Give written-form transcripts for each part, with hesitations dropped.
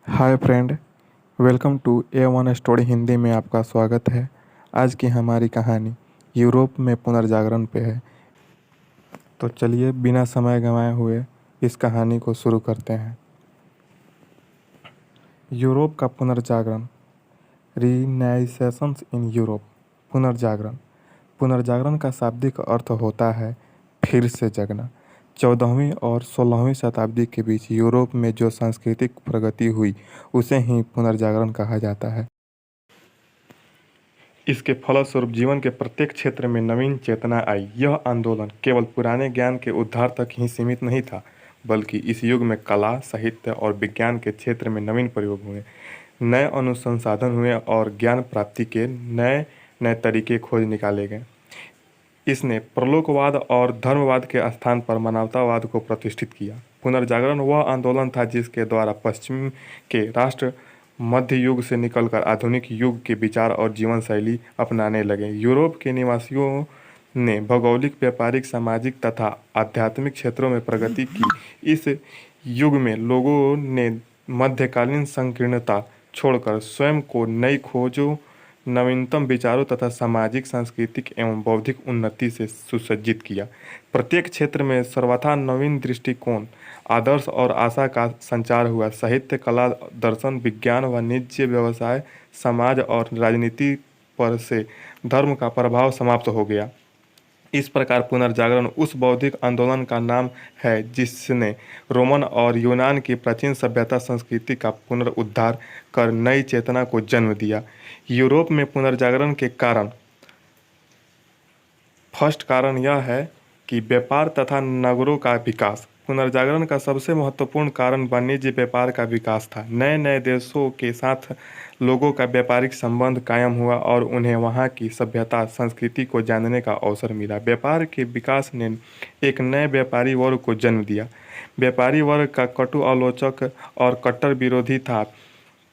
Hi friend, welcome to A1 story Hindi में आपका स्वागत है। आज की हमारी कहानी यूरोप में पुनर्जागरण पे है। तो चलिए बिना समय गंवाए हुए इस कहानी को शुरू करते हैं। यूरोप का पुनर्जागरण, रीनाइसेंस इन यूरोप। पुनर्जागरण पुनर्जागरण का शाब्दिक अर्थ होता है फिर से जगना। 14वीं और 16वीं शताब्दी के बीच यूरोप में जो सांस्कृतिक प्रगति हुई उसे ही पुनर्जागरण कहा जाता है। इसके फलस्वरूप जीवन के प्रत्येक क्षेत्र में नवीन चेतना आई। यह आंदोलन केवल पुराने ज्ञान के उद्धार तक ही सीमित नहीं था, बल्कि इस युग में कला, साहित्य और विज्ञान के क्षेत्र में नवीन प्रयोग हुए, नए अनुसंधान हुए और ज्ञान प्राप्ति के नए नए तरीके खोज निकाले गए। इसने परलोकवाद और धर्मवाद के स्थान पर मानवतावाद को प्रतिष्ठित किया। पुनर्जागरण वह आंदोलन था जिसके द्वारा पश्चिम के राष्ट्र मध्य युग से निकलकर आधुनिक युग के विचार और जीवन शैली अपनाने लगे। यूरोप के निवासियों ने भौगोलिक, व्यापारिक, सामाजिक तथा आध्यात्मिक क्षेत्रों में प्रगति की। इस युग में लोगों ने मध्यकालीन संकीर्णता छोड़कर स्वयं को नई खोजों, नवीनतम विचारों तथा सामाजिक, सांस्कृतिक एवं बौद्धिक उन्नति से सुसज्जित किया। प्रत्येक क्षेत्र में सर्वथा नवीन दृष्टिकोण, आदर्श और आशा का संचार हुआ। साहित्य, कला, दर्शन, विज्ञान, वाणिज्य, व्यवसाय, समाज और राजनीति पर से धर्म का प्रभाव समाप्त हो गया। इस प्रकार पुनर्जागरण उस बौद्धिक आंदोलन का नाम है जिसने रोमन और यूनान की प्राचीन सभ्यता संस्कृति का पुनरुद्धार कर नई चेतना को जन्म दिया। यूरोप में पुनर्जागरण के कारण फर्स्ट कारण यह है कि व्यापार तथा नगरों का विकास। पुनर्जागरण का सबसे महत्वपूर्ण कारण वाणिज्य व्यापार का विकास था। नए नए देशों के साथ लोगों का व्यापारिक संबंध कायम हुआ और उन्हें वहां की सभ्यता, संस्कृति को जानने का अवसर मिला। व्यापार के विकास ने एक नए व्यापारी वर्ग को जन्म दिया। व्यापारी वर्ग का कटु आलोचक और कट्टर विरोधी था।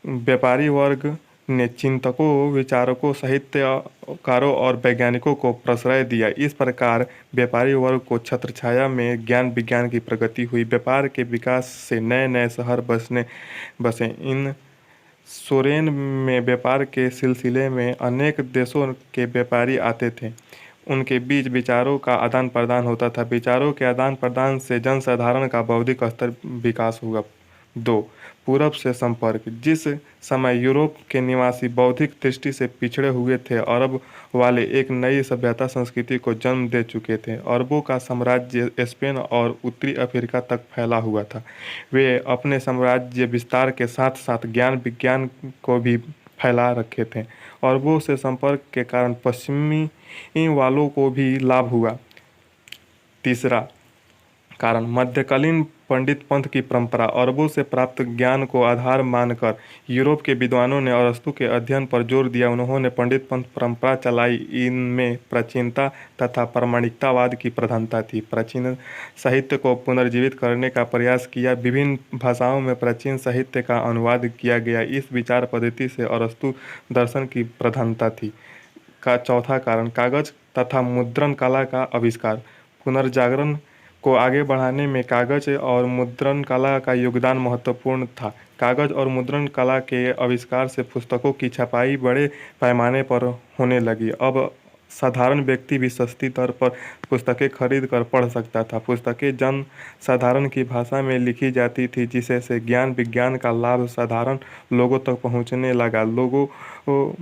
व्यापारी वर्ग ने चिंतकों, विचारकों, साहित्यकारों और वैज्ञानिकों को प्रश्रय दिया। इस प्रकार व्यापारी वर्ग को छत्रछाया में ज्ञान विज्ञान की प्रगति हुई। व्यापार के विकास से नए नए शहर बसे। इन सोरेन में व्यापार के सिलसिले में अनेक देशों के व्यापारी आते थे। उनके बीच विचारों का आदान प्रदान होता था। विचारों के आदान प्रदान से जनसाधारण का बौद्धिक स्तर विकास हुआ। 2. पूरब से संपर्क। जिस समय यूरोप के निवासी बौद्धिक दृष्टि से पिछड़े हुए थे, अरब वाले एक नई सभ्यता संस्कृति को जन्म दे चुके थे। अरबों का साम्राज्य स्पेन और उत्तरी अफ्रीका तक फैला हुआ था। वे अपने साम्राज्य विस्तार के साथ साथ ज्ञान विज्ञान को भी फैला रखे थे। अरबों से संपर्क के कारण पश्चिमी वालों को भी लाभ हुआ। तीसरा कारण मध्यकालीन पंडित पंथ की परंपरा। अरबों से प्राप्त ज्ञान को आधार मानकर यूरोप के विद्वानों ने अरस्तु के अध्ययन पर जोर दिया। उन्होंने पंडित पंथ परंपरा चलाई। इनमें प्राचीनता तथा प्रामाणिकतावाद की प्रधानता थी। प्राचीन साहित्य को पुनर्जीवित करने का प्रयास किया। विभिन्न भाषाओं में प्राचीन साहित्य का अनुवाद किया गया। इस विचार पद्धति से अरस्तु दर्शन की प्रधानता थी। का चौथा कारण कागज तथा मुद्रण कला का आविष्कार। पुनर्जागरण को आगे बढ़ाने में कागज और मुद्रण कला का योगदान महत्वपूर्ण था। कागज और मुद्रण कला के आविष्कार से पुस्तकों की छपाई बड़े पैमाने पर होने लगी। अब साधारण व्यक्ति भी सस्ती दर पर पुस्तकें खरीद कर पढ़ सकता था। पुस्तकें जन साधारण की भाषा में लिखी जाती थी, जिससे से ज्ञान विज्ञान का लाभ साधारण लोगों तक पहुंचने लगा। लोगों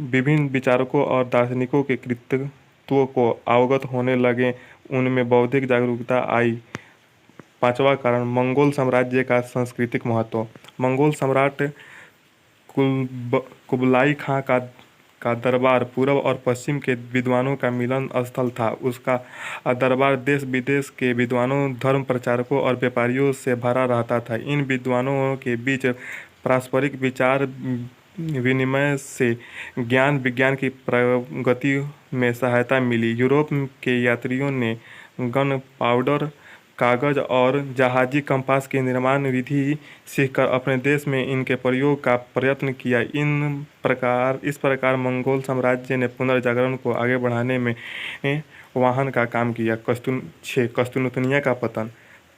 विभिन्न विचारकों और दार्शनिकों के कृतित्व को अवगत होने लगे। उनमें बौद्धिक जागरूकता आई। पांचवा कारण मंगोल साम्राज्य का सांस्कृतिक महत्व। मंगोल सम्राट कुबलाई खां का दरबार पूर्व और पश्चिम के विद्वानों का मिलन स्थल था। उसका दरबार देश विदेश के विद्वानों, धर्म प्रचारकों और व्यापारियों से भरा रहता था। इन विद्वानों के बीच पारस्परिक विचार विनिमय से ज्ञान विज्ञान की प्रगति में सहायता मिली। यूरोप के यात्रियों ने गन पाउडर, कागज और जहाजी कंपास की निर्माण विधि सीखकर अपने देश में इनके प्रयोग का प्रयत्न किया। इस प्रकार मंगोल साम्राज्य ने पुनर्जागरण को आगे बढ़ाने में वाहन का काम किया। 6. कस्तूनतनिया का पतन।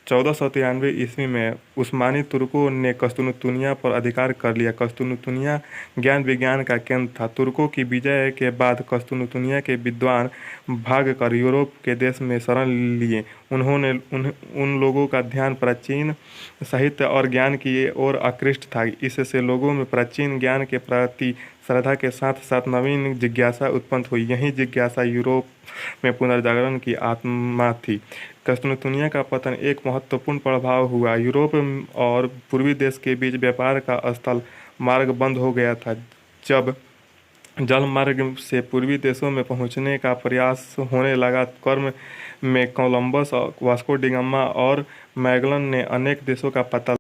1493 ईस्वी में उस्मानी तुर्कों ने कस्तूनतुनिया पर अधिकार कर लिया। कस्तूनतुनिया ज्ञान विज्ञान का केंद्र था। तुर्कों की विजय के बाद कस्तूनतुनिया के विद्वान भागकर यूरोप के देश में शरण लिए। उन्होंने उन लोगों का ध्यान प्राचीन साहित्य और ज्ञान की ओर आकृष्ट था। इससे लोगों में प्राचीन ज्ञान के प्रति श्रद्धा के साथ साथ नवीन जिज्ञासा उत्पन्न हुई। यही जिज्ञासा यूरोप में पुनर्जागरण की आत्मा थी। कस्तूनतुनिया का पतन एक महत्वपूर्ण प्रभाव हुआ। यूरोप और पूर्वी देश के बीच व्यापार का स्थल मार्ग बंद हो गया था। जब जल मार्ग से पूर्वी देशों में पहुंचने का प्रयास होने लगा। क्रम में कोलंबस, वास्को डी गामा और मैगलन ने अनेक देशों का पता।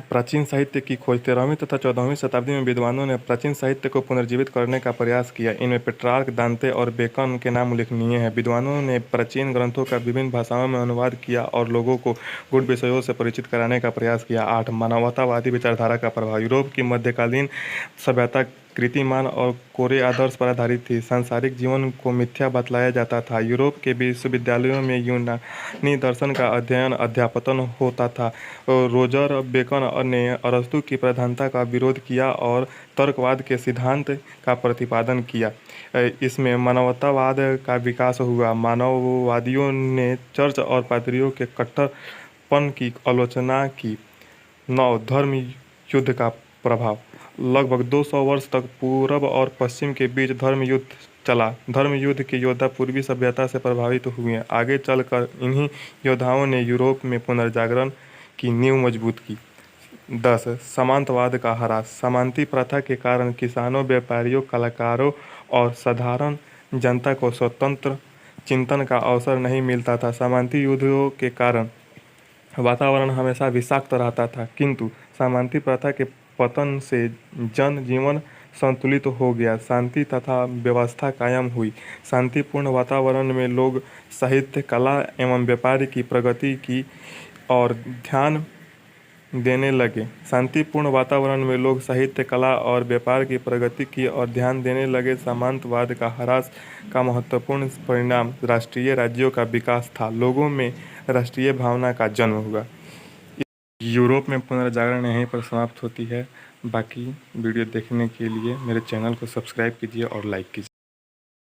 प्राचीन साहित्य की खोज 13वीं तथा 14वीं शताब्दी में विद्वानों ने प्राचीन साहित्य को पुनर्जीवित करने का प्रयास किया। इनमें पेट्रार्क, दांते और बेकन के नाम उल्लेखनीय हैं। विद्वानों ने प्राचीन ग्रंथों का विभिन्न भाषाओं में अनुवाद किया और लोगों को गूढ़ विषयों से परिचित कराने का प्रयास किया। 8 मानवतावादी विचारधारा का प्रभाव। यूरोप की मध्यकालीन सभ्यता कीर्तिमान और कोरे आदर्श पर आधारित थी। सांसारिक जीवन को मिथ्या बतलाया जाता था। यूरोप के विश्वविद्यालयों में यूनानी दर्शन का अध्यापन होता था। रोजर बेकन ने अरस्तु की प्रधानता का विरोध किया और तर्कवाद के सिद्धांत का प्रतिपादन किया। इसमें मानवतावाद का विकास हुआ। मानववादियों ने चर्च और पादरियों के कट्टरपन की आलोचना की। 9 धर्म युद्ध का प्रभाव। लगभग 200 वर्ष तक पूर्व और पश्चिम के बीच धर्म युद्ध चला। धर्म युद्ध के योद्धा पूर्वी सभ्यता से प्रभावित हुए। आगे चलकर इन्हीं योद्धाओं ने यूरोप में पुनर्जागरण की नींव मजबूत की। 10 सामंतवाद का ह्रास। सामंती प्रथा के कारण किसानों, व्यापारियों, कलाकारों और साधारण जनता को स्वतंत्र चिंतन का अवसर नहीं मिलता था। सामंती युद्धों के कारण वातावरण हमेशा विषाक्त रहता था, किंतु सामंती प्रथा के पतन से जन जीवन संतुलित हो गया। शांति तथा व्यवस्था कायम हुई। शांतिपूर्ण वातावरण में लोग साहित्य, कला एवं व्यापार की प्रगति की और ध्यान देने लगे। शांतिपूर्ण वातावरण में लोग साहित्य, कला और व्यापार की प्रगति की और ध्यान देने लगे। सामंतवाद का ह्रास का महत्वपूर्ण परिणाम राष्ट्रीय राज्यों का विकास था। लोगों में राष्ट्रीय भावना का जन्म हुआ। यूरोप में पुनर्जागरण यहीं पर समाप्त होती है। बाकी वीडियो देखने के लिए मेरे चैनल को सब्सक्राइब कीजिए और लाइक कीजिए।